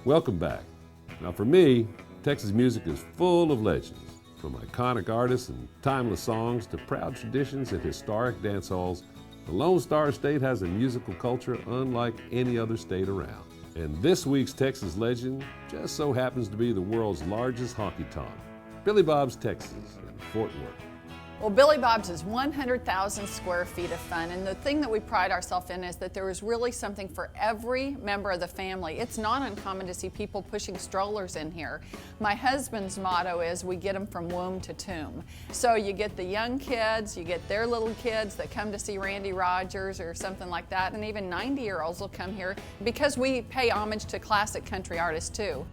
Welcome back. Now for me, Texas music is full of legends, from iconic artists and timeless songs to proud traditions and historic dance halls. The Lone Star State has a musical culture unlike any other state around. And this week's Texas legend just so happens to be the world's largest honky-tonk, Billy Bob's Texas in Fort Worth. Well, Billy Bob's is 100,000 square feet of fun, and the thing that we pride ourselves in is that there is really something for every member of the family. It's not uncommon to see people pushing strollers in here. My husband's motto is we get them from womb to tomb. So you get the young kids, you get their little kids that come to see Randy Rogers or something like that, and even 90-year-olds will come here because we pay homage to classic country artists too.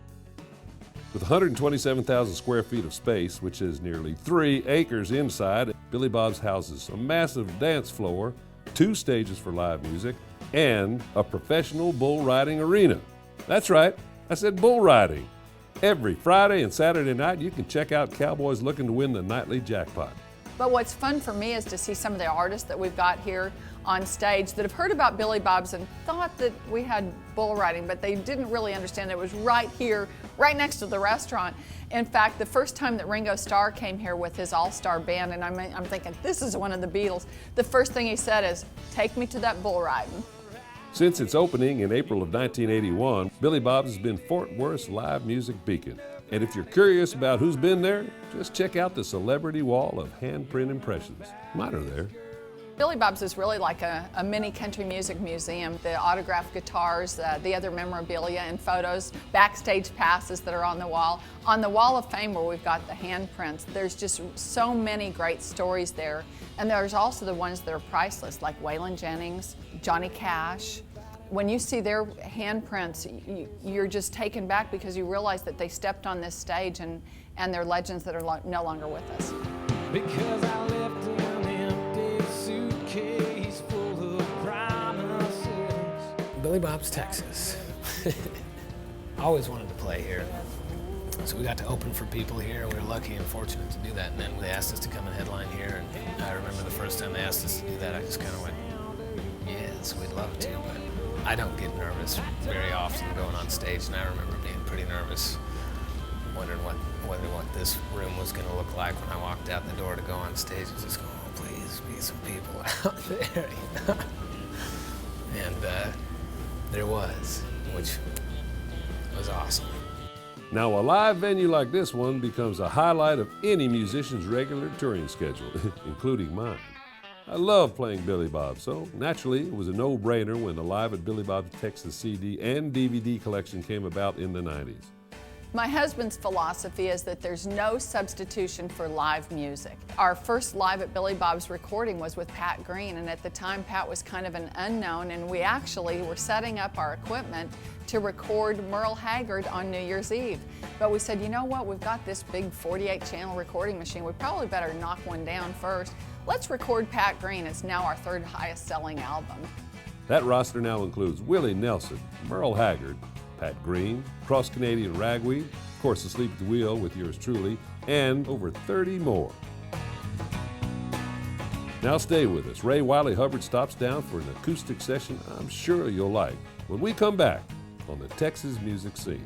With 127,000 square feet of space, which is nearly 3 acres inside, Billy Bob's houses a massive dance floor, 2 stages for live music, and a professional bull riding arena. That's right, I said bull riding. Every Friday and Saturday night, you can check out cowboys looking to win the nightly jackpot. But what's fun for me is to see some of the artists that we've got here on stage that have heard about Billy Bob's and thought that we had bull riding, but they didn't really understand it was right here, right next to the restaurant. In fact, the first time that Ringo Starr came here with his all-star band, and I'm thinking, this is one of the Beatles, the first thing he said is, take me to that bull riding. Since its opening in April of 1981, Billy Bob's has been Fort Worth's live music beacon. And if you're curious about who's been there, just check out the celebrity wall of handprint impressions. Mine are there. Billy Bob's is really like a mini country music museum. The autographed guitars, the other memorabilia and photos, backstage passes that are on the wall. On the Wall of Fame where we've got the handprints, there's just so many great stories there. And there's also the ones that are priceless, like Waylon Jennings, Johnny Cash. When you see their handprints, you're just taken back because you realize that they stepped on this stage and they're legends that are no longer with us. Because I left an empty suitcase full of promises. Billy Bob's Texas. Always wanted to play here. So we got to open for people here. We were lucky and fortunate to do that. And then they asked us to come and headline here. And I remember the first time they asked us to do that, I just kind of went, yes, we'd love to, but I don't get nervous very often going on stage. And I remember being pretty nervous, wondering what this room was going to look like when I walked out the door to go on stage. And just going, oh, please be some people out there. And there was, which was awesome. Now, a live venue like this one becomes a highlight of any musician's regular touring schedule, including mine. I love playing Billy Bob, so naturally it was a no-brainer when the Live at Billy Bob's Texas CD and DVD collection came about in the 90s. My husband's philosophy is that there's no substitution for live music. Our first Live at Billy Bob's recording was with Pat Green, and at the time Pat was kind of an unknown, and we actually were setting up our equipment to record Merle Haggard on New Year's Eve. But we said, you know what, we've got this big 48-channel recording machine, we probably better knock one down first. Let's record Pat Green. It's now our 3rd highest selling album. That roster now includes Willie Nelson, Merle Haggard, Pat Green, Cross Canadian Ragweed, of course Asleep at the Wheel with yours truly, and over 30 more. Now stay with us. Ray Wiley Hubbard stops down for an acoustic session I'm sure you'll like when we come back on the Texas Music Scene.